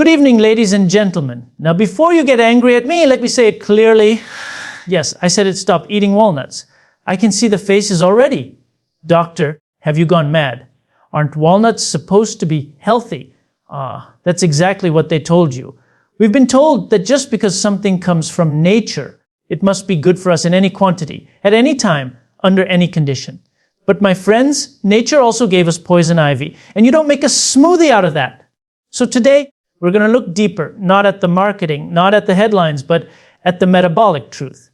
Good evening, ladies and gentlemen. Now, before you get angry at me, let me say it clearly. Yes, I said it, stop eating walnuts. I can see the faces already. Doctor, have you gone mad? Aren't walnuts supposed to be healthy? That's exactly what they told you. We've been told that just because something comes from nature, it must be good for us in any quantity, at any time, under any condition. But my friends, nature also gave us poison ivy, and you don't make a smoothie out of that. So today, we're going to look deeper, not at the marketing, not at the headlines, but at the metabolic truth.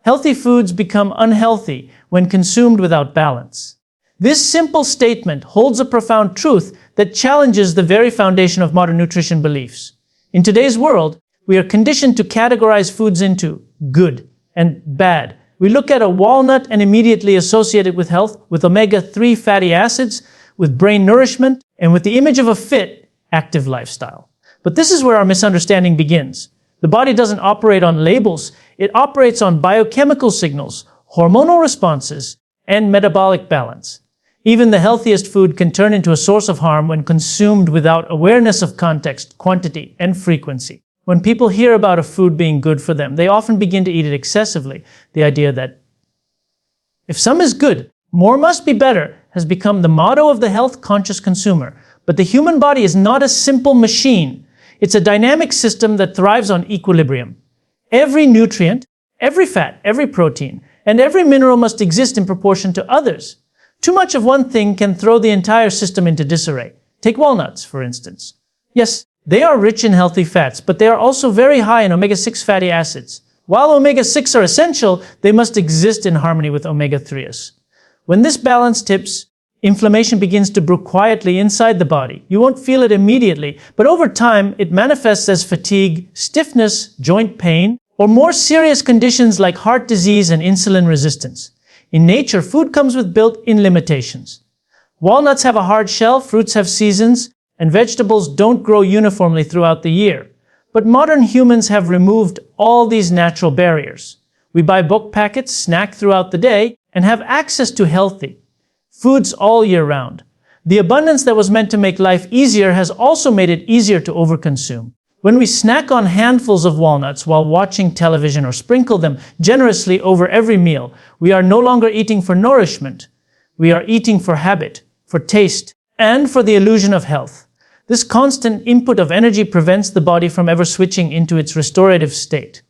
Healthy foods become unhealthy when consumed without balance. This simple statement holds a profound truth that challenges the very foundation of modern nutrition beliefs. In today's world, we are conditioned to categorize foods into good and bad. We look at a walnut and immediately associate it with health, with omega-3 fatty acids, with brain nourishment, and with the image of a fit, active lifestyle. But this is where our misunderstanding begins. The body doesn't operate on labels. It operates on biochemical signals, hormonal responses, and metabolic balance. Even the healthiest food can turn into a source of harm when consumed without awareness of context, quantity, and frequency. When people hear about a food being good for them, they often begin to eat it excessively. The idea that if some is good, more must be better has become the motto of the health-conscious consumer. But the human body is not a simple machine. It's a dynamic system that thrives on equilibrium. Every nutrient, every fat, every protein, and every mineral must exist in proportion to others. Too much of one thing can throw the entire system into disarray. Take walnuts, for instance. Yes, they are rich in healthy fats, but they are also very high in omega-6 fatty acids. While omega-6 are essential, they must exist in harmony with omega-3s. When this balance tips, inflammation begins to brew quietly inside the body. You won't feel it immediately, but over time, it manifests as fatigue, stiffness, joint pain, or more serious conditions like heart disease and insulin resistance. In nature, food comes with built-in limitations. Walnuts have a hard shell, fruits have seasons, and vegetables don't grow uniformly throughout the year. But modern humans have removed all these natural barriers. We buy bulk packets, snack throughout the day, and have access to healthy foods all year round. The abundance that was meant to make life easier has also made it easier to overconsume. When we snack on handfuls of walnuts while watching television or sprinkle them generously over every meal, we are no longer eating for nourishment. We are eating for habit, for taste, and for the illusion of health. This constant input of energy prevents the body from ever switching into its restorative state.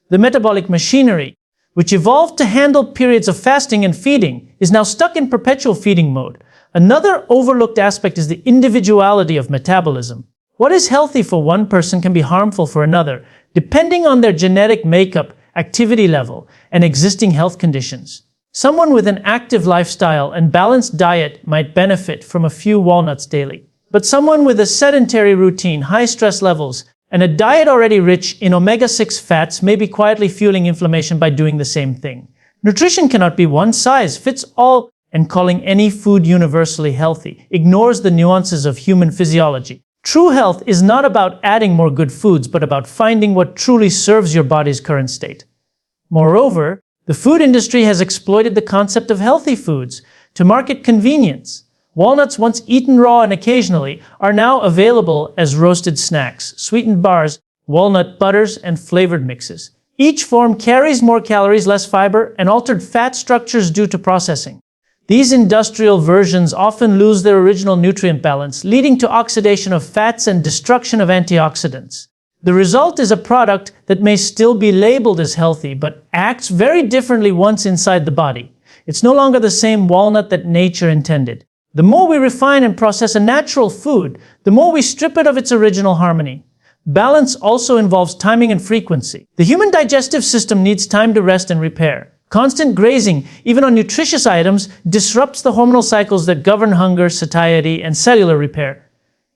The metabolic machinery, which evolved to handle periods of fasting and feeding, is now stuck in perpetual feeding mode. Another overlooked aspect is the individuality of metabolism. What is healthy for one person can be harmful for another, depending on their genetic makeup, activity level, and existing health conditions. Someone with an active lifestyle and balanced diet might benefit from a few walnuts daily. But someone with a sedentary routine, high stress levels, and a diet already rich in omega-6 fats may be quietly fueling inflammation by doing the same thing. Nutrition cannot be one size fits all, and calling any food universally healthy ignores the nuances of human physiology. True health is not about adding more good foods, but about finding what truly serves your body's current state. Moreover, the food industry has exploited the concept of healthy foods to market convenience. Walnuts, once eaten raw and occasionally, are now available as roasted snacks, sweetened bars, walnut butters, and flavored mixes. Each form carries more calories, less fiber, and altered fat structures due to processing. These industrial versions often lose their original nutrient balance, leading to oxidation of fats and destruction of antioxidants. The result is a product that may still be labeled as healthy, but acts very differently once inside the body. It's no longer the same walnut that nature intended. The more we refine and process a natural food, the more we strip it of its original harmony. Balance also involves timing and frequency. The human digestive system needs time to rest and repair. Constant grazing, even on nutritious items, disrupts the hormonal cycles that govern hunger, satiety, and cellular repair.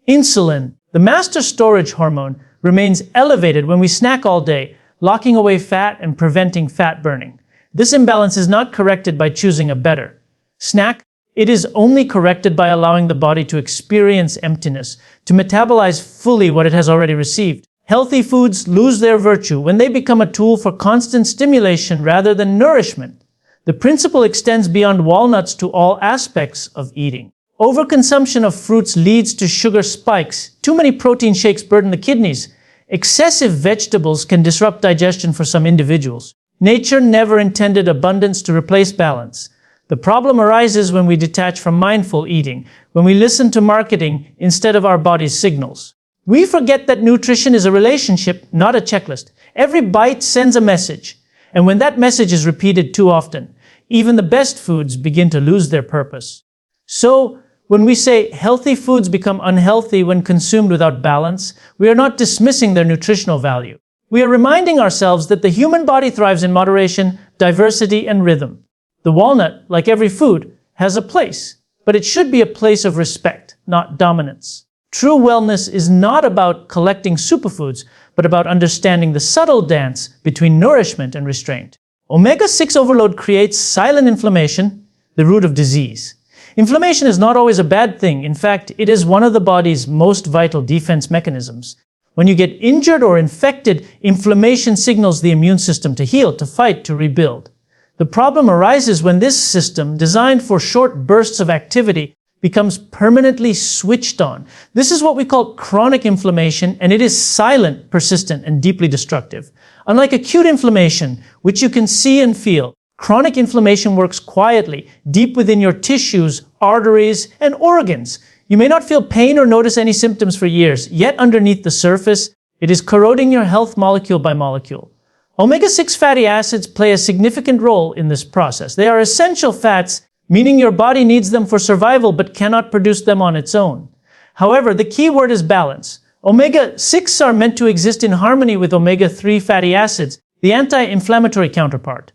Insulin, the master storage hormone, remains elevated when we snack all day, locking away fat and preventing fat burning. This imbalance is not corrected by choosing a better snack. It is only corrected by allowing the body to experience emptiness, to metabolize fully what it has already received. Healthy foods lose their virtue when they become a tool for constant stimulation rather than nourishment. The principle extends beyond walnuts to all aspects of eating. Overconsumption of fruits leads to sugar spikes. Too many protein shakes burden the kidneys. Excessive vegetables can disrupt digestion for some individuals. Nature never intended abundance to replace balance. The problem arises when we detach from mindful eating, when we listen to marketing instead of our body's signals. We forget that nutrition is a relationship, not a checklist. Every bite sends a message, and when that message is repeated too often, even the best foods begin to lose their purpose. So, when we say healthy foods become unhealthy when consumed without balance, we are not dismissing their nutritional value. We are reminding ourselves that the human body thrives in moderation, diversity, and rhythm. The walnut, like every food, has a place, but it should be a place of respect, not dominance. True wellness is not about collecting superfoods, but about understanding the subtle dance between nourishment and restraint. Omega-6 overload creates silent inflammation, the root of disease. Inflammation is not always a bad thing. In fact, it is one of the body's most vital defense mechanisms. When you get injured or infected, inflammation signals the immune system to heal, to fight, to rebuild. The problem arises when this system, designed for short bursts of activity, becomes permanently switched on. This is what we call chronic inflammation, and it is silent, persistent, and deeply destructive. Unlike acute inflammation, which you can see and feel, chronic inflammation works quietly, deep within your tissues, arteries, and organs. You may not feel pain or notice any symptoms for years, yet underneath the surface, it is corroding your health molecule by molecule. Omega-6 fatty acids play a significant role in this process. They are essential fats, meaning your body needs them for survival but cannot produce them on its own. However, the key word is balance. Omega-6 are meant to exist in harmony with omega-3 fatty acids, the anti-inflammatory counterpart.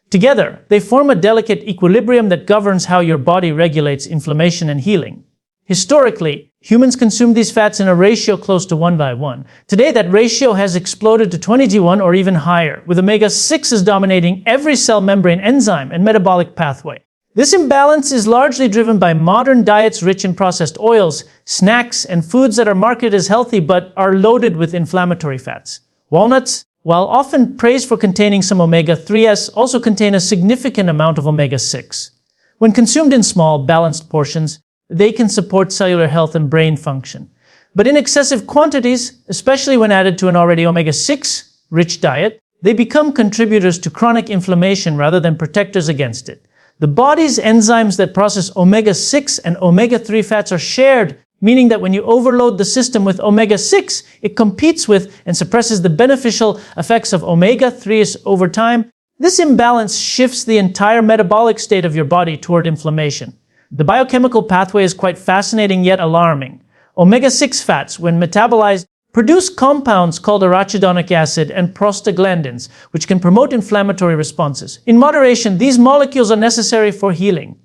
Together, they form a delicate equilibrium that governs how your body regulates inflammation and healing. Historically, humans consumed these fats in a ratio close to 1:1. Today, that ratio has exploded to 20:1 or even higher, with omega-6s dominating every cell membrane enzyme and metabolic pathway. This imbalance is largely driven by modern diets rich in processed oils, snacks, and foods that are marketed as healthy but are loaded with inflammatory fats. Walnuts, while often praised for containing some omega-3s, also contain a significant amount of omega-6. When consumed in small, balanced portions, they can support cellular health and brain function. But in excessive quantities, especially when added to an already omega-6 rich diet, they become contributors to chronic inflammation rather than protectors against it. The body's enzymes that process omega-6 and omega-3 fats are shared, meaning that when you overload the system with omega-6, it competes with and suppresses the beneficial effects of omega-3s over time. This imbalance shifts the entire metabolic state of your body toward inflammation. The biochemical pathway is quite fascinating yet alarming. Omega-6 fats, when metabolized, produce compounds called arachidonic acid and prostaglandins, which can promote inflammatory responses. In moderation, these molecules are necessary for healing.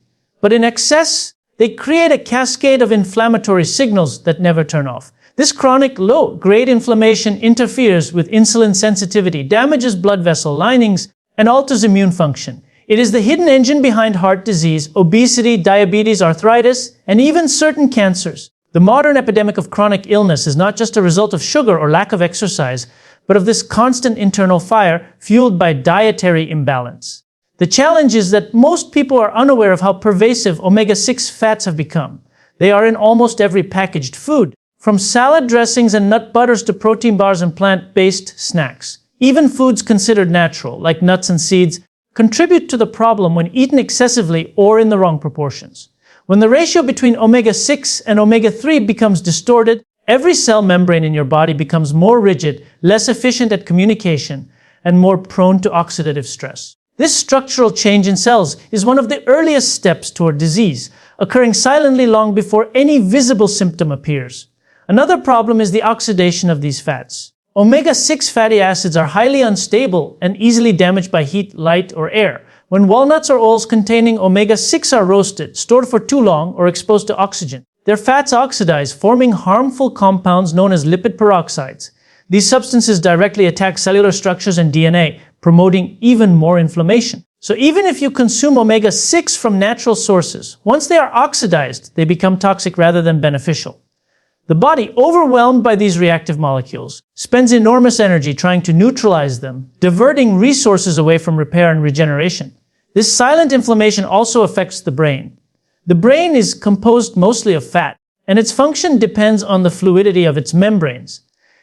But in excess, they create a cascade of inflammatory signals that never turn off. This chronic low-grade inflammation interferes with insulin sensitivity, damages blood vessel linings, and alters immune function. It is the hidden engine behind heart disease, obesity, diabetes, arthritis, and even certain cancers. The modern epidemic of chronic illness is not just a result of sugar or lack of exercise, but of this constant internal fire fueled by dietary imbalance. The challenge is that most people are unaware of how pervasive omega-6 fats have become. They are in almost every packaged food, from salad dressings and nut butters to protein bars and plant-based snacks. Even foods considered natural, like nuts and seeds, contribute to the problem when eaten excessively or in the wrong proportions. When the ratio between omega-6 and omega-3 becomes distorted, every cell membrane in your body becomes more rigid, less efficient at communication, and more prone to oxidative stress. This structural change in cells is one of the earliest steps toward disease, occurring silently long before any visible symptom appears. Another problem is the oxidation of these fats. Omega-6 fatty acids are highly unstable and easily damaged by heat, light, or air. When walnuts or oils containing omega-6 are roasted, stored for too long, or exposed to oxygen, their fats oxidize, forming harmful compounds known as lipid peroxides. These substances directly attack cellular structures and DNA, promoting even more inflammation. So even if you consume omega-6 from natural sources, once they are oxidized, they become toxic rather than beneficial. The body, overwhelmed by these reactive molecules, spends enormous energy trying to neutralize them, diverting resources away from repair and regeneration. This silent inflammation also affects the brain. The brain is composed mostly of fat, and its function depends on the fluidity of its membranes.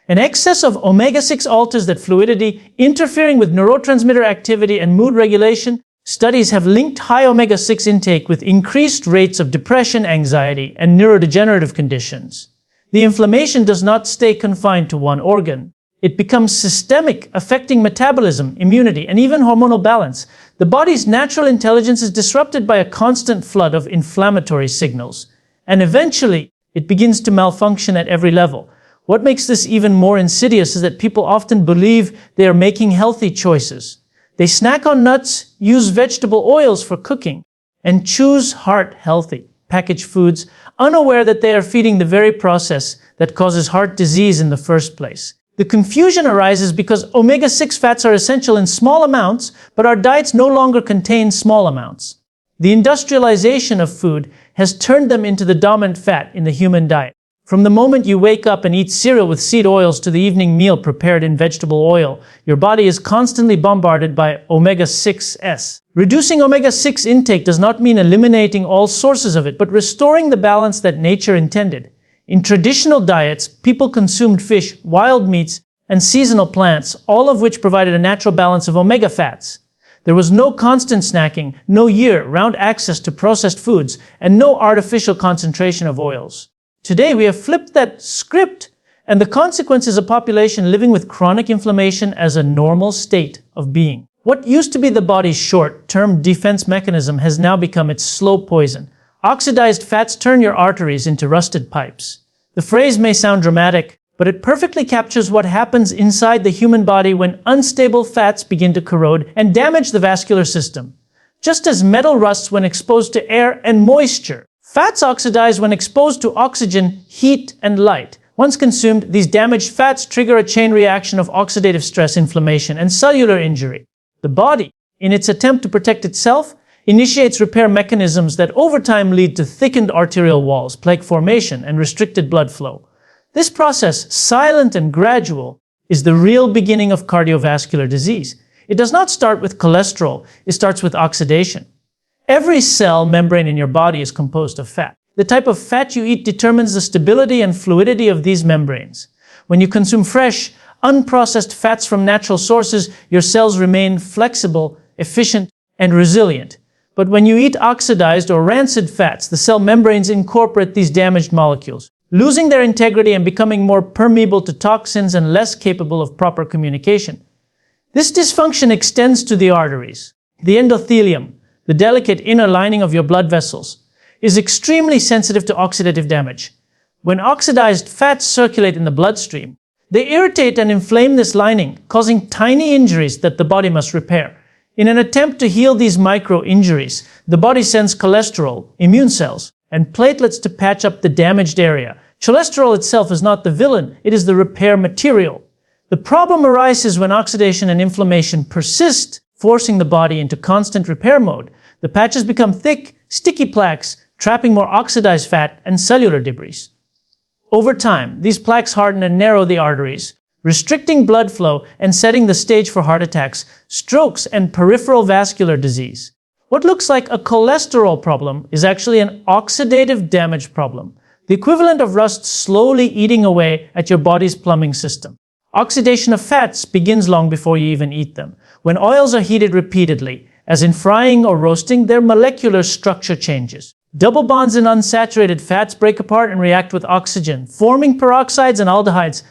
An excess of omega-6 alters that fluidity, interfering with neurotransmitter activity and mood regulation. Studies have linked high omega-6 intake with increased rates of depression, anxiety, and neurodegenerative conditions. The inflammation does not stay confined to one organ. It becomes systemic, affecting metabolism, immunity, and even hormonal balance. The body's natural intelligence is disrupted by a constant flood of inflammatory signals, and eventually it begins to malfunction at every level. What makes this even more insidious is that people often believe they are making healthy choices. They snack on nuts, use vegetable oils for cooking, and choose heart-healthy packaged foods, unaware that they are feeding the very process that causes heart disease in the first place. The confusion arises because omega-6 fats are essential in small amounts, but our diets no longer contain small amounts. The industrialization of food has turned them into the dominant fat in the human diet. From the moment you wake up and eat cereal with seed oils to the evening meal prepared in vegetable oil, your body is constantly bombarded by omega-6s. Reducing omega-6 intake does not mean eliminating all sources of it, but restoring the balance that nature intended. In traditional diets, people consumed fish, wild meats, and seasonal plants, all of which provided a natural balance of omega fats. There was no constant snacking, no year-round access to processed foods, and no artificial concentration of oils. Today, we have flipped that script, and the consequence is a population living with chronic inflammation as a normal state of being. What used to be the body's short-term defense mechanism has now become its slow poison. Oxidized fats turn your arteries into rusted pipes. The phrase may sound dramatic, but it perfectly captures what happens inside the human body when unstable fats begin to corrode and damage the vascular system. Just as metal rusts when exposed to air and moisture, fats oxidize when exposed to oxygen, heat, and light. Once consumed, these damaged fats trigger a chain reaction of oxidative stress, inflammation, and cellular injury. The body, in its attempt to protect itself, initiates repair mechanisms that over time lead to thickened arterial walls, plaque formation, and restricted blood flow. This process, silent and gradual, is the real beginning of cardiovascular disease. It does not start with cholesterol, it starts with oxidation. Every cell membrane in your body is composed of fat. The type of fat you eat determines the stability and fluidity of these membranes. When you consume fresh, unprocessed fats from natural sources, your cells remain flexible, efficient, and resilient. But when you eat oxidized or rancid fats, the cell membranes incorporate these damaged molecules, losing their integrity and becoming more permeable to toxins and less capable of proper communication. This dysfunction extends to the arteries. The endothelium, the delicate inner lining of your blood vessels, is extremely sensitive to oxidative damage. When oxidized fats circulate in the bloodstream, they irritate and inflame this lining, causing tiny injuries that the body must repair. In an attempt to heal these micro-injuries, the body sends cholesterol, immune cells, and platelets to patch up the damaged area. Cholesterol itself is not the villain, it is the repair material. The problem arises when oxidation and inflammation persist, forcing the body into constant repair mode. The patches become thick, sticky plaques, trapping more oxidized fat and cellular debris. Over time, these plaques harden and narrow the arteries, restricting blood flow and setting the stage for heart attacks, strokes, and peripheral vascular disease. What looks like a cholesterol problem is actually an oxidative damage problem, the equivalent of rust slowly eating away at your body's plumbing system. Oxidation of fats begins long before you even eat them. When oils are heated repeatedly, as in frying or roasting, their molecular structure changes. Double bonds in unsaturated fats break apart and react with oxygen, forming peroxides and aldehydes.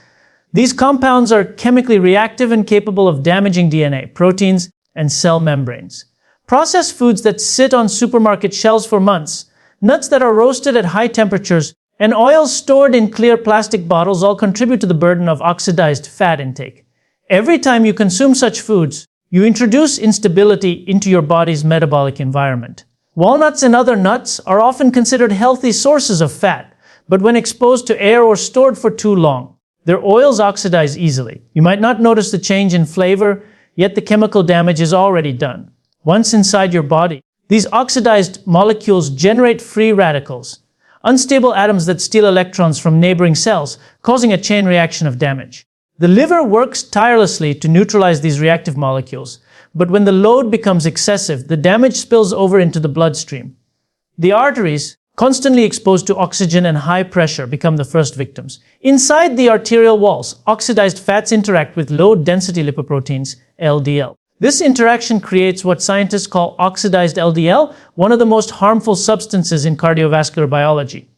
These compounds are chemically reactive and capable of damaging DNA, proteins, and cell membranes. Processed foods that sit on supermarket shelves for months, nuts that are roasted at high temperatures, and oils stored in clear plastic bottles all contribute to the burden of oxidized fat intake. Every time you consume such foods, you introduce instability into your body's metabolic environment. Walnuts and other nuts are often considered healthy sources of fat, but when exposed to air or stored for too long, their oils oxidize easily. You might not notice the change in flavor, yet the chemical damage is already done. Once inside your body, these oxidized molecules generate free radicals, unstable atoms that steal electrons from neighboring cells, causing a chain reaction of damage. The liver works tirelessly to neutralize these reactive molecules, but when the load becomes excessive, the damage spills over into the bloodstream. The arteries, constantly exposed to oxygen and high pressure, become the first victims. Inside the arterial walls, oxidized fats interact with low-density lipoproteins, LDL. This interaction creates what scientists call oxidized LDL, one of the most harmful substances in cardiovascular biology.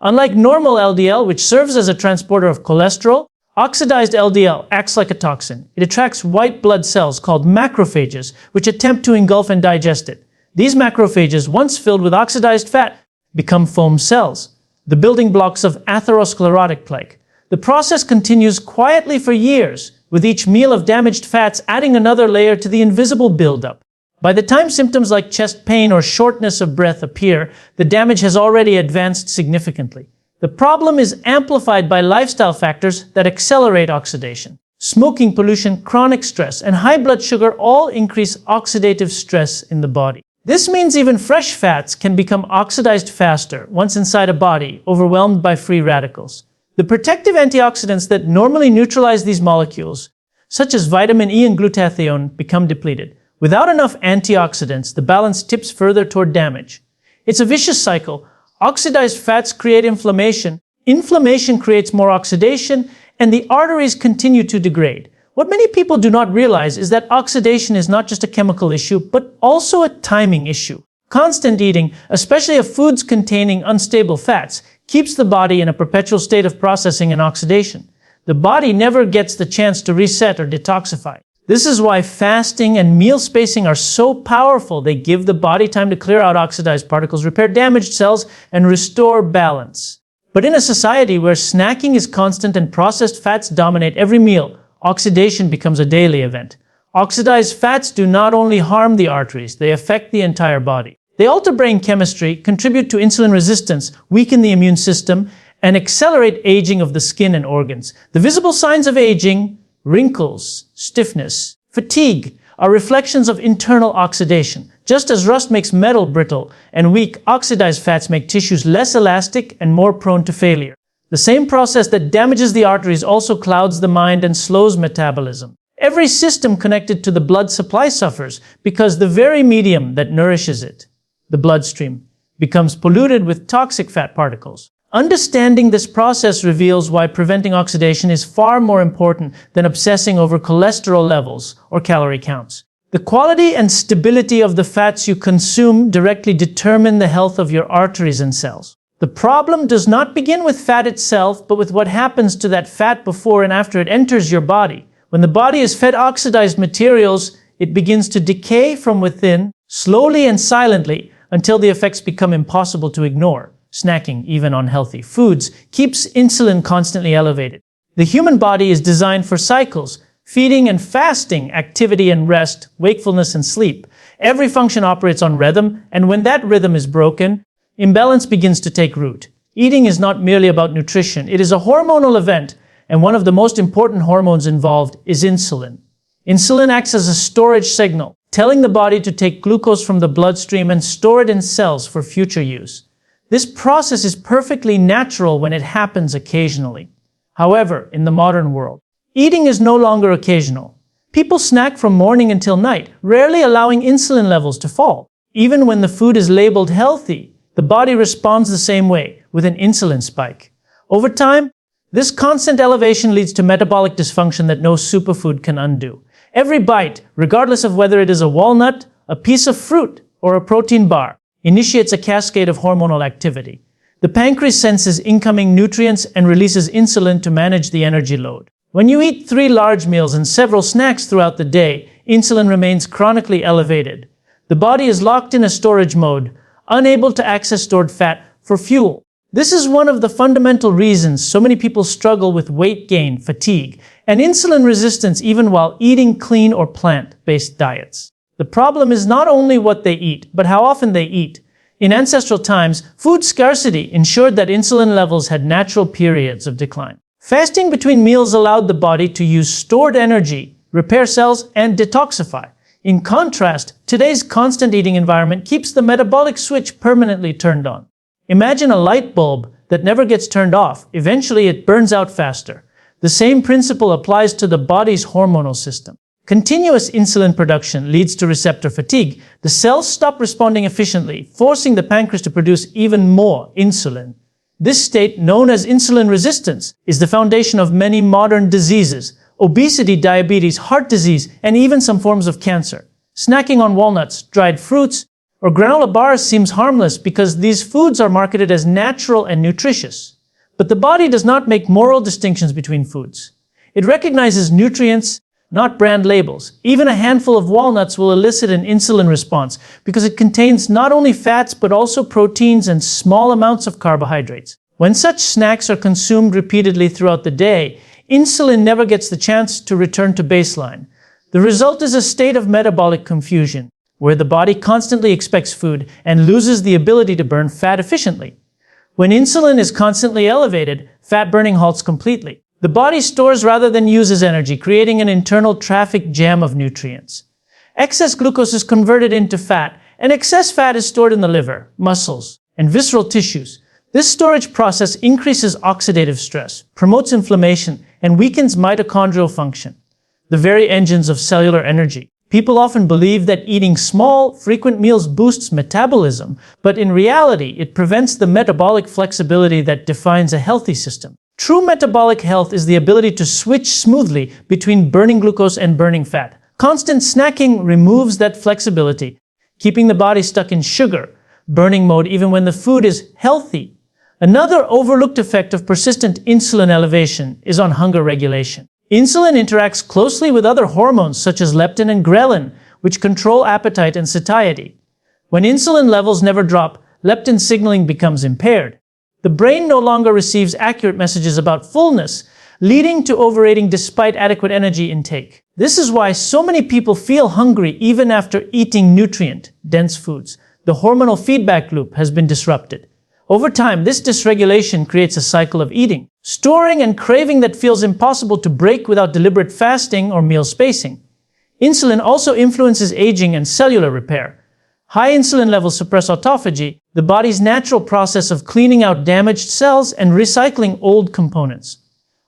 Unlike normal LDL, which serves as a transporter of cholesterol, oxidized LDL acts like a toxin. It attracts white blood cells called macrophages, which attempt to engulf and digest it. These macrophages, once filled with oxidized fat, become foam cells, the building blocks of atherosclerotic plaque. The process continues quietly for years, with each meal of damaged fats adding another layer to the invisible buildup. By the time symptoms like chest pain or shortness of breath appear, the damage has already advanced significantly. The problem is amplified by lifestyle factors that accelerate oxidation. Smoking, pollution, chronic stress, and high blood sugar all increase oxidative stress in the body. This means even fresh fats can become oxidized faster once inside a body, overwhelmed by free radicals. The protective antioxidants that normally neutralize these molecules, such as vitamin E and glutathione, become depleted. Without enough antioxidants, the balance tips further toward damage. It's a vicious cycle. Oxidized fats create inflammation. Inflammation creates more oxidation, and the arteries continue to degrade. What many people do not realize is that oxidation is not just a chemical issue, but also a timing issue. Constant eating, especially of foods containing unstable fats, keeps the body in a perpetual state of processing and oxidation. The body never gets the chance to reset or detoxify. This is why fasting and meal spacing are so powerful. They give the body time to clear out oxidized particles, repair damaged cells, and restore balance. But in a society where snacking is constant and processed fats dominate every meal, oxidation becomes a daily event. Oxidized fats do not only harm the arteries, they affect the entire body. They alter brain chemistry, contribute to insulin resistance, weaken the immune system, and accelerate aging of the skin and organs. The visible signs of aging, wrinkles, stiffness, fatigue, are reflections of internal oxidation. Just as rust makes metal brittle and weak, oxidized fats make tissues less elastic and more prone to failure. The same process that damages the arteries also clouds the mind and slows metabolism. Every system connected to the blood supply suffers because the very medium that nourishes it, the bloodstream, becomes polluted with toxic fat particles. Understanding this process reveals why preventing oxidation is far more important than obsessing over cholesterol levels or calorie counts. The quality and stability of the fats you consume directly determine the health of your arteries and cells. The problem does not begin with fat itself, but with what happens to that fat before and after it enters your body. When the body is fed oxidized materials, it begins to decay from within, slowly and silently, until the effects become impossible to ignore. Snacking, even on healthy foods, keeps insulin constantly elevated. The human body is designed for cycles: feeding and fasting, activity and rest, wakefulness and sleep. Every function operates on rhythm, and when that rhythm is broken, imbalance begins to take root. Eating is not merely about nutrition. It is a hormonal event, and one of the most important hormones involved is insulin. Insulin acts as a storage signal, telling the body to take glucose from the bloodstream and store it in cells for future use. This process is perfectly natural when it happens occasionally. However, in the modern world, eating is no longer occasional. People snack from morning until night, rarely allowing insulin levels to fall. Even when the food is labeled healthy, the body responds the same way, with an insulin spike. Over time, this constant elevation leads to metabolic dysfunction that no superfood can undo. Every bite, regardless of whether it is a walnut, a piece of fruit, or a protein bar, initiates a cascade of hormonal activity. The pancreas senses incoming nutrients and releases insulin to manage the energy load. When you eat 3 large meals and several snacks throughout the day, insulin remains chronically elevated. The body is locked in a storage mode, unable to access stored fat for fuel. This is one of the fundamental reasons so many people struggle with weight gain, fatigue, and insulin resistance even while eating clean or plant-based diets. The problem is not only what they eat, but how often they eat. In ancestral times, food scarcity ensured that insulin levels had natural periods of decline. Fasting between meals allowed the body to use stored energy, repair cells, and detoxify. In contrast, today's constant eating environment keeps the metabolic switch permanently turned on. Imagine a light bulb that never gets turned off. Eventually, it burns out faster. The same principle applies to the body's hormonal system. Continuous insulin production leads to receptor fatigue. The cells stop responding efficiently, forcing the pancreas to produce even more insulin. This state, known as insulin resistance, is the foundation of many modern diseases: obesity, diabetes, heart disease, and even some forms of cancer. Snacking on walnuts, dried fruits, or granola bars seems harmless because these foods are marketed as natural and nutritious. But the body does not make moral distinctions between foods. It recognizes nutrients, not brand labels. Even a handful of walnuts will elicit an insulin response because it contains not only fats but also proteins and small amounts of carbohydrates. When such snacks are consumed repeatedly throughout the day, insulin never gets the chance to return to baseline. The result is a state of metabolic confusion, where the body constantly expects food and loses the ability to burn fat efficiently. When insulin is constantly elevated, fat burning halts completely. The body stores rather than uses energy, creating an internal traffic jam of nutrients. Excess glucose is converted into fat, and excess fat is stored in the liver, muscles, and visceral tissues. This storage process increases oxidative stress, promotes inflammation, and weakens mitochondrial function, the very engines of cellular energy. People often believe that eating small, frequent meals boosts metabolism, but in reality, it prevents the metabolic flexibility that defines a healthy system. True metabolic health is the ability to switch smoothly between burning glucose and burning fat. Constant snacking removes that flexibility, keeping the body stuck in sugar burning mode even when the food is healthy. Another overlooked effect of persistent insulin elevation is on hunger regulation. Insulin interacts closely with other hormones such as leptin and ghrelin, which control appetite and satiety. When insulin levels never drop, leptin signaling becomes impaired. The brain no longer receives accurate messages about fullness, leading to overeating despite adequate energy intake. This is why so many people feel hungry even after eating nutrient-dense foods. The hormonal feedback loop has been disrupted. Over time, this dysregulation creates a cycle of eating, storing, and craving that feels impossible to break without deliberate fasting or meal spacing. Insulin also influences aging and cellular repair. High insulin levels suppress autophagy, the body's natural process of cleaning out damaged cells and recycling old components.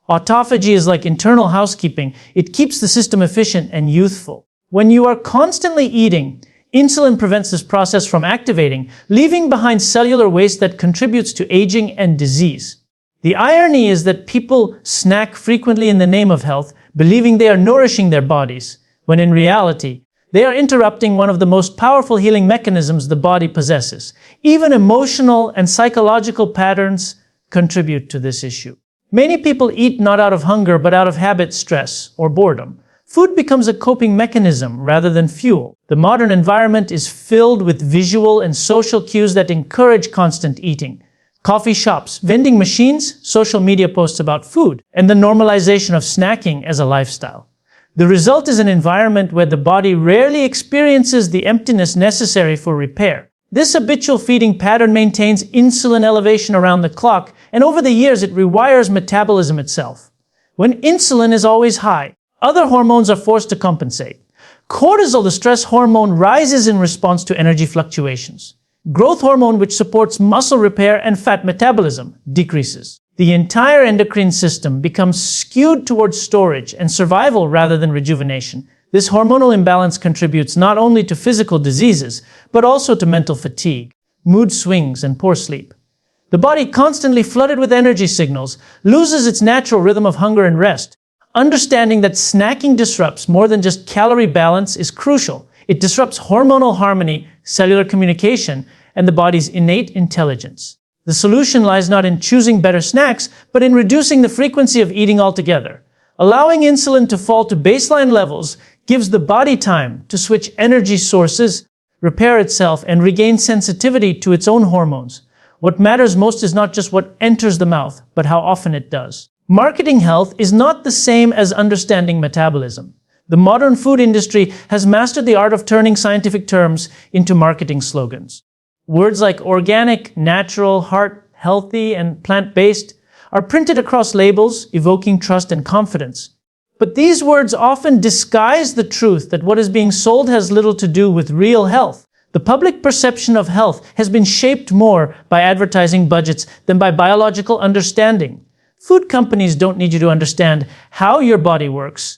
Autophagy is like internal housekeeping. It keeps the system efficient and youthful. When you are constantly eating, insulin prevents this process from activating, leaving behind cellular waste that contributes to aging and disease. The irony is that people snack frequently in the name of health, believing they are nourishing their bodies, when in reality, they are interrupting one of the most powerful healing mechanisms the body possesses. Even emotional and psychological patterns contribute to this issue. Many people eat not out of hunger, but out of habit, stress, or boredom. Food becomes a coping mechanism rather than fuel. The modern environment is filled with visual and social cues that encourage constant eating. Coffee shops, vending machines, social media posts about food, and the normalization of snacking as a lifestyle. The result is an environment where the body rarely experiences the emptiness necessary for repair. This habitual feeding pattern maintains insulin elevation around the clock, and over the years it rewires metabolism itself. When insulin is always high, other hormones are forced to compensate. Cortisol, the stress hormone, rises in response to energy fluctuations. Growth hormone, which supports muscle repair and fat metabolism, decreases. The entire endocrine system becomes skewed towards storage and survival rather than rejuvenation. This hormonal imbalance contributes not only to physical diseases, but also to mental fatigue, mood swings, and poor sleep. The body, constantly flooded with energy signals, loses its natural rhythm of hunger and rest. Understanding that snacking disrupts more than just calorie balance is crucial. It disrupts hormonal harmony, cellular communication, and the body's innate intelligence. The solution lies not in choosing better snacks, but in reducing the frequency of eating altogether. Allowing insulin to fall to baseline levels gives the body time to switch energy sources, repair itself, and regain sensitivity to its own hormones. What matters most is not just what enters the mouth, but how often it does. Marketing health is not the same as understanding metabolism. The modern food industry has mastered the art of turning scientific terms into marketing slogans. Words like organic, natural, heart, healthy, and plant-based are printed across labels, evoking trust and confidence. But these words often disguise the truth that what is being sold has little to do with real health. The public perception of health has been shaped more by advertising budgets than by biological understanding. Food companies don't need you to understand how your body works.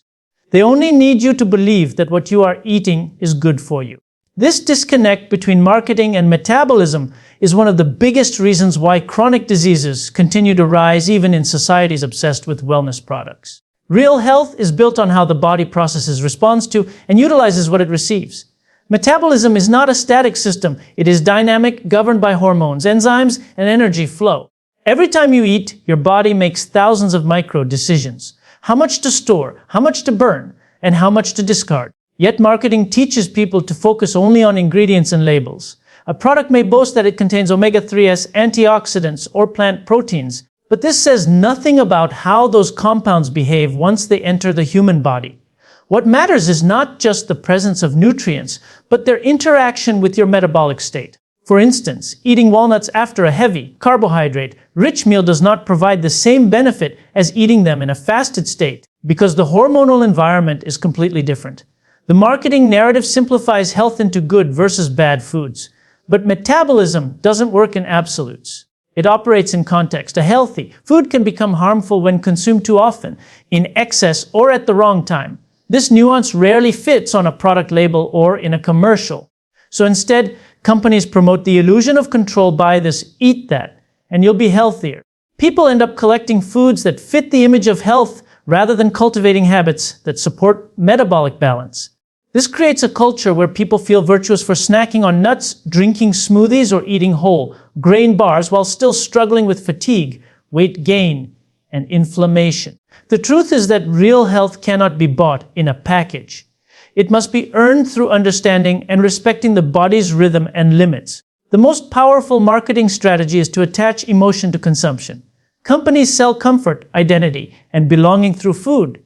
They only need you to believe that what you are eating is good for you. This disconnect between marketing and metabolism is one of the biggest reasons why chronic diseases continue to rise even in societies obsessed with wellness products. Real health is built on how the body processes, responds to, and utilizes what it receives. Metabolism is not a static system. It is dynamic, governed by hormones, enzymes, and energy flow. Every time you eat, your body makes thousands of micro decisions. How much to store, how much to burn, and how much to discard. Yet marketing teaches people to focus only on ingredients and labels. A product may boast that it contains omega-3s, antioxidants, or plant proteins, but this says nothing about how those compounds behave once they enter the human body. What matters is not just the presence of nutrients, but their interaction with your metabolic state. For instance, eating walnuts after a heavy, carbohydrate-rich meal does not provide the same benefit as eating them in a fasted state, because the hormonal environment is completely different. The marketing narrative simplifies health into good versus bad foods. But metabolism doesn't work in absolutes. It operates in context. A healthy food can become harmful when consumed too often, in excess, or at the wrong time. This nuance rarely fits on a product label or in a commercial. So instead, companies promote the illusion of control. Buy this, eat that, and you'll be healthier. People end up collecting foods that fit the image of health rather than cultivating habits that support metabolic balance. This creates a culture where people feel virtuous for snacking on nuts, drinking smoothies, or eating whole grain bars while still struggling with fatigue, weight gain, and inflammation. The truth is that real health cannot be bought in a package. It must be earned through understanding and respecting the body's rhythm and limits. The most powerful marketing strategy is to attach emotion to consumption. Companies sell comfort, identity, and belonging through food.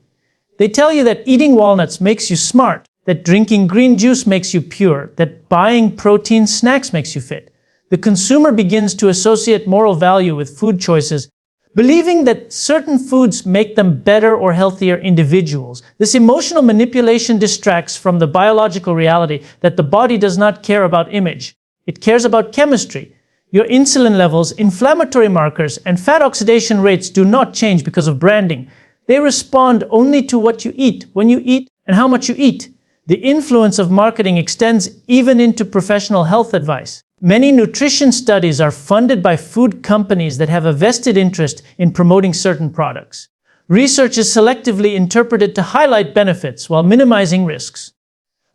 They tell you that eating walnuts makes you smart, that drinking green juice makes you pure, that buying protein snacks makes you fit. The consumer begins to associate moral value with food choices, believing that certain foods make them better or healthier individuals. This emotional manipulation distracts from the biological reality that the body does not care about image. It cares about chemistry. Your insulin levels, inflammatory markers, and fat oxidation rates do not change because of branding. They respond only to what you eat, when you eat, and how much you eat. The influence of marketing extends even into professional health advice. Many nutrition studies are funded by food companies that have a vested interest in promoting certain products. Research is selectively interpreted to highlight benefits while minimizing risks.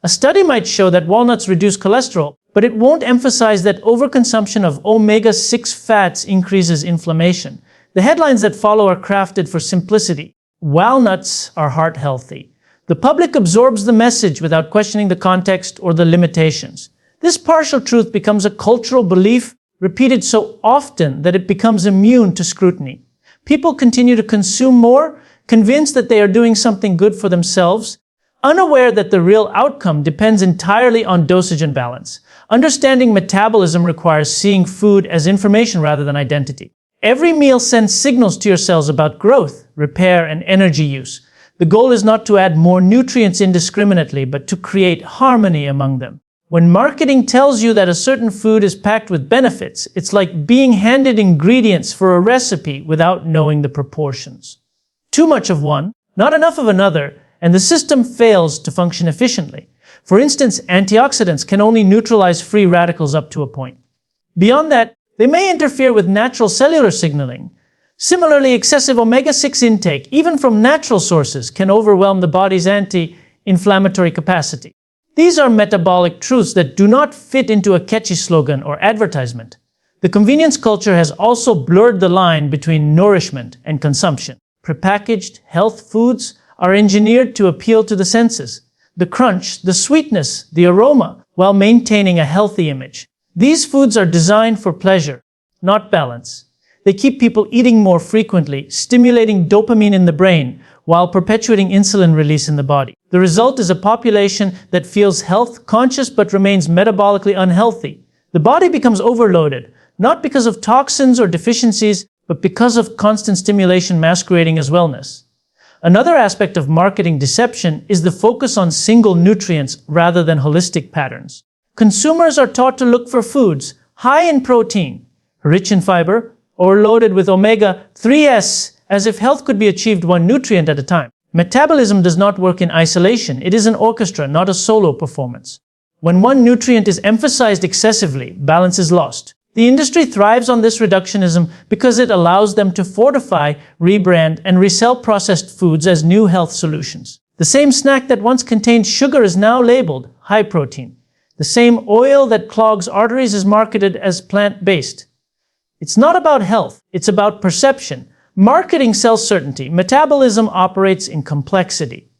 A study might show that walnuts reduce cholesterol, but it won't emphasize that overconsumption of omega-6 fats increases inflammation. The headlines that follow are crafted for simplicity. Walnuts are heart healthy. The public absorbs the message without questioning the context or the limitations. This partial truth becomes a cultural belief repeated so often that it becomes immune to scrutiny. People continue to consume more, convinced that they are doing something good for themselves, unaware that the real outcome depends entirely on dosage and balance. Understanding metabolism requires seeing food as information rather than identity. Every meal sends signals to your cells about growth, repair, and energy use. The goal is not to add more nutrients indiscriminately, but to create harmony among them. When marketing tells you that a certain food is packed with benefits, it's like being handed ingredients for a recipe without knowing the proportions. Too much of one, not enough of another, and the system fails to function efficiently. For instance, antioxidants can only neutralize free radicals up to a point. Beyond that, they may interfere with natural cellular signaling. Similarly, excessive omega-6 intake, even from natural sources, can overwhelm the body's anti-inflammatory capacity. These are metabolic truths that do not fit into a catchy slogan or advertisement. The convenience culture has also blurred the line between nourishment and consumption. Prepackaged health foods are engineered to appeal to the senses. The crunch, the sweetness, the aroma, while maintaining a healthy image. These foods are designed for pleasure, not balance. They keep people eating more frequently, stimulating dopamine in the brain, while perpetuating insulin release in the body. The result is a population that feels health-conscious but remains metabolically unhealthy. The body becomes overloaded, not because of toxins or deficiencies, but because of constant stimulation masquerading as wellness. Another aspect of marketing deception is the focus on single nutrients rather than holistic patterns. Consumers are taught to look for foods high in protein, rich in fiber, or loaded with omega-3s, as if health could be achieved one nutrient at a time. Metabolism does not work in isolation. It is an orchestra, not a solo performance. When one nutrient is emphasized excessively, balance is lost. The industry thrives on this reductionism because it allows them to fortify, rebrand, and resell processed foods as new health solutions. The same snack that once contained sugar is now labeled high protein. The same oil that clogs arteries is marketed as plant-based. It's not about health, it's about perception. Marketing sells certainty. Metabolism operates in complexity.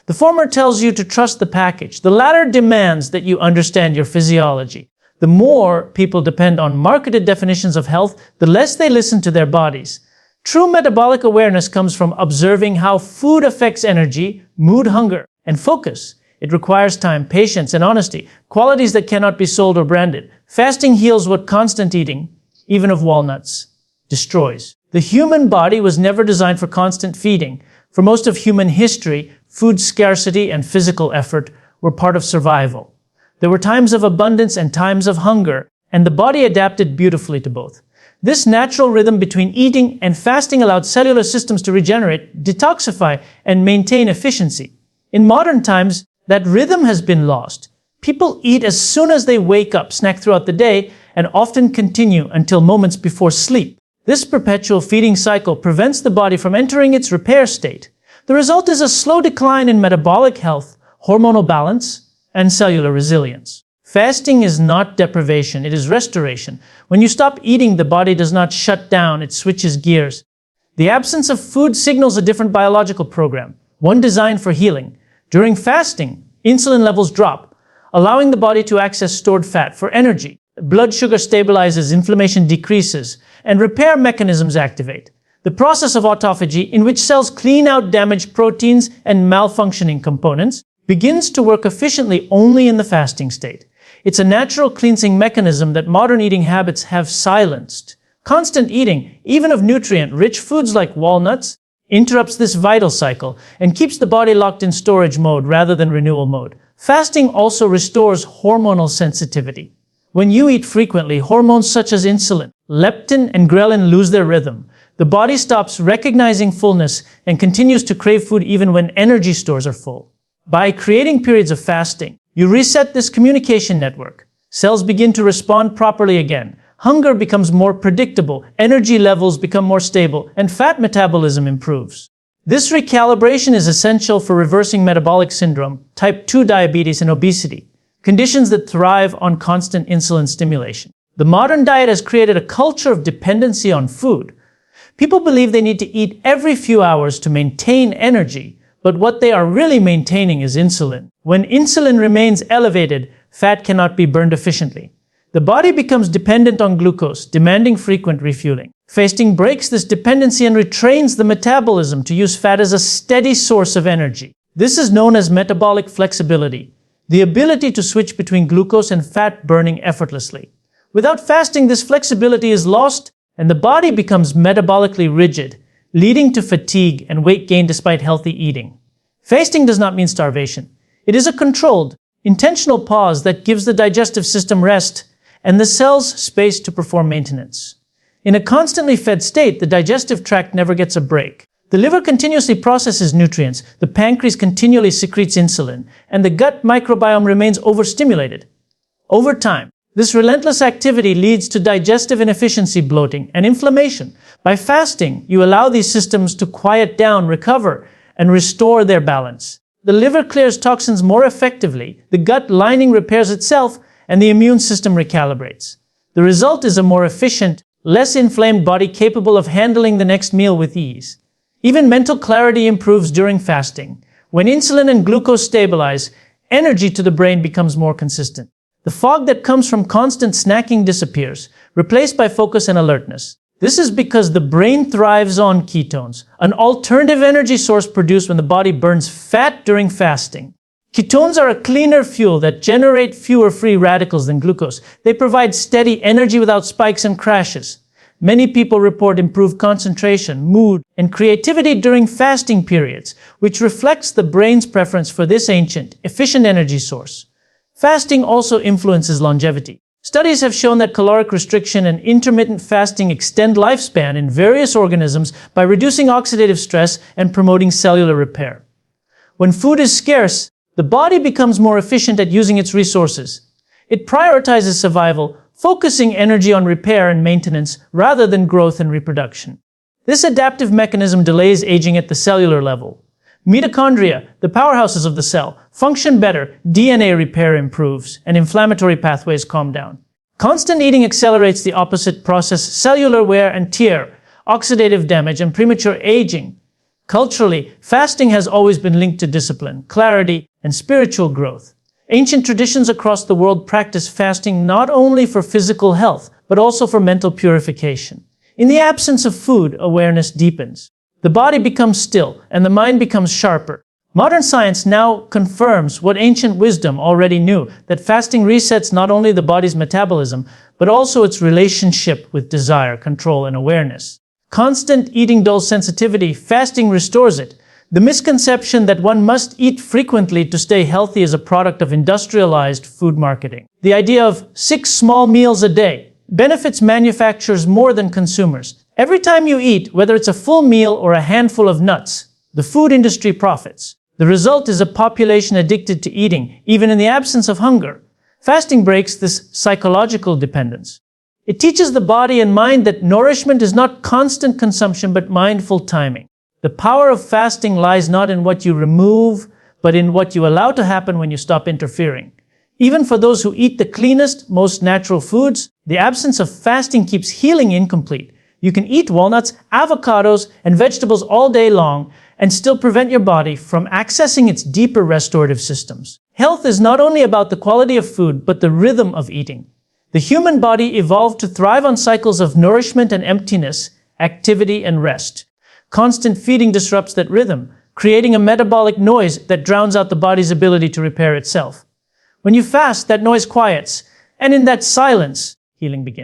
The former tells you to trust the package. The latter demands that you understand your physiology. The more people depend on marketed definitions of health, the less they listen to their bodies. True metabolic awareness comes from observing how food affects energy, mood, hunger, and focus. It requires time, patience, and honesty, qualities that cannot be sold or branded. Fasting heals what constant eating, even of walnuts, destroys. The human body was never designed for constant feeding. For most of human history, food scarcity and physical effort were part of survival. There were times of abundance and times of hunger, and the body adapted beautifully to both. This natural rhythm between eating and fasting allowed cellular systems to regenerate, detoxify, and maintain efficiency. In modern times, that rhythm has been lost. People eat as soon as they wake up, snack throughout the day, and often continue until moments before sleep. This perpetual feeding cycle prevents the body from entering its repair state. The result is a slow decline in metabolic health, hormonal balance, and cellular resilience. Fasting is not deprivation, it is restoration. When you stop eating, the body does not shut down, it switches gears. The absence of food signals a different biological program, one designed for healing. During fasting, insulin levels drop, allowing the body to access stored fat for energy. Blood sugar stabilizes, inflammation decreases, and repair mechanisms activate. The process of autophagy, in which cells clean out damaged proteins and malfunctioning components, begins to work efficiently only in the fasting state. It's a natural cleansing mechanism that modern eating habits have silenced. Constant eating, even of nutrient-rich foods like walnuts, interrupts this vital cycle and keeps the body locked in storage mode rather than renewal mode. Fasting also restores hormonal sensitivity. When you eat frequently, hormones such as insulin, leptin, and ghrelin lose their rhythm. The body stops recognizing fullness and continues to crave food even when energy stores are full. By creating periods of fasting, you reset this communication network. Cells begin to respond properly again. Hunger becomes more predictable, energy levels become more stable, and fat metabolism improves. This recalibration is essential for reversing metabolic syndrome, type 2 diabetes, and obesity, conditions that thrive on constant insulin stimulation. The modern diet has created a culture of dependency on food. People believe they need to eat every few hours to maintain energy, but what they are really maintaining is insulin. When insulin remains elevated, fat cannot be burned efficiently. The body becomes dependent on glucose, demanding frequent refueling. Fasting breaks this dependency and retrains the metabolism to use fat as a steady source of energy. This is known as metabolic flexibility, the ability to switch between glucose and fat burning effortlessly. Without fasting, this flexibility is lost and the body becomes metabolically rigid, leading to fatigue and weight gain despite healthy eating. Fasting does not mean starvation. It is a controlled, intentional pause that gives the digestive system rest and the cells space to perform maintenance. In a constantly fed state, the digestive tract never gets a break. The liver continuously processes nutrients, the pancreas continually secretes insulin, and the gut microbiome remains overstimulated. Over time, this relentless activity leads to digestive inefficiency, bloating, and inflammation. By fasting, you allow these systems to quiet down, recover, and restore their balance. The liver clears toxins more effectively, the gut lining repairs itself, and the immune system recalibrates. The result is a more efficient, less inflamed body capable of handling the next meal with ease. Even mental clarity improves during fasting. When insulin and glucose stabilize, energy to the brain becomes more consistent. The fog that comes from constant snacking disappears, replaced by focus and alertness. This is because the brain thrives on ketones, an alternative energy source produced when the body burns fat during fasting. Ketones are a cleaner fuel that generate fewer free radicals than glucose. They provide steady energy without spikes and crashes. Many people report improved concentration, mood, and creativity during fasting periods, which reflects the brain's preference for this ancient, efficient energy source. Fasting also influences longevity. Studies have shown that caloric restriction and intermittent fasting extend lifespan in various organisms by reducing oxidative stress and promoting cellular repair. When food is scarce, the body becomes more efficient at using its resources. It prioritizes survival, focusing energy on repair and maintenance rather than growth and reproduction. This adaptive mechanism delays aging at the cellular level. Mitochondria, the powerhouses of the cell, function better, DNA repair improves, and inflammatory pathways calm down. Constant eating accelerates the opposite process: cellular wear and tear, oxidative damage, and premature aging. Culturally, fasting has always been linked to discipline, clarity, and spiritual growth. Ancient traditions across the world practice fasting not only for physical health, but also for mental purification. In the absence of food, awareness deepens. The body becomes still, and the mind becomes sharper. Modern science now confirms what ancient wisdom already knew, that fasting resets not only the body's metabolism, but also its relationship with desire, control, and awareness. Constant eating dulls sensitivity, fasting restores it. The misconception that one must eat frequently to stay healthy is a product of industrialized food marketing. The idea of 6 small meals a day benefits manufacturers more than consumers. Every time you eat, whether it's a full meal or a handful of nuts, the food industry profits. The result is a population addicted to eating, even in the absence of hunger. Fasting breaks this psychological dependence. It teaches the body and mind that nourishment is not constant consumption, but mindful timing. The power of fasting lies not in what you remove, but in what you allow to happen when you stop interfering. Even for those who eat the cleanest, most natural foods, the absence of fasting keeps healing incomplete. You can eat walnuts, avocados, and vegetables all day long and still prevent your body from accessing its deeper restorative systems. Health is not only about the quality of food, but the rhythm of eating. The human body evolved to thrive on cycles of nourishment and emptiness, activity and rest. Constant feeding disrupts that rhythm, creating a metabolic noise that drowns out the body's ability to repair itself. When you fast, that noise quiets, and in that silence, healing begins.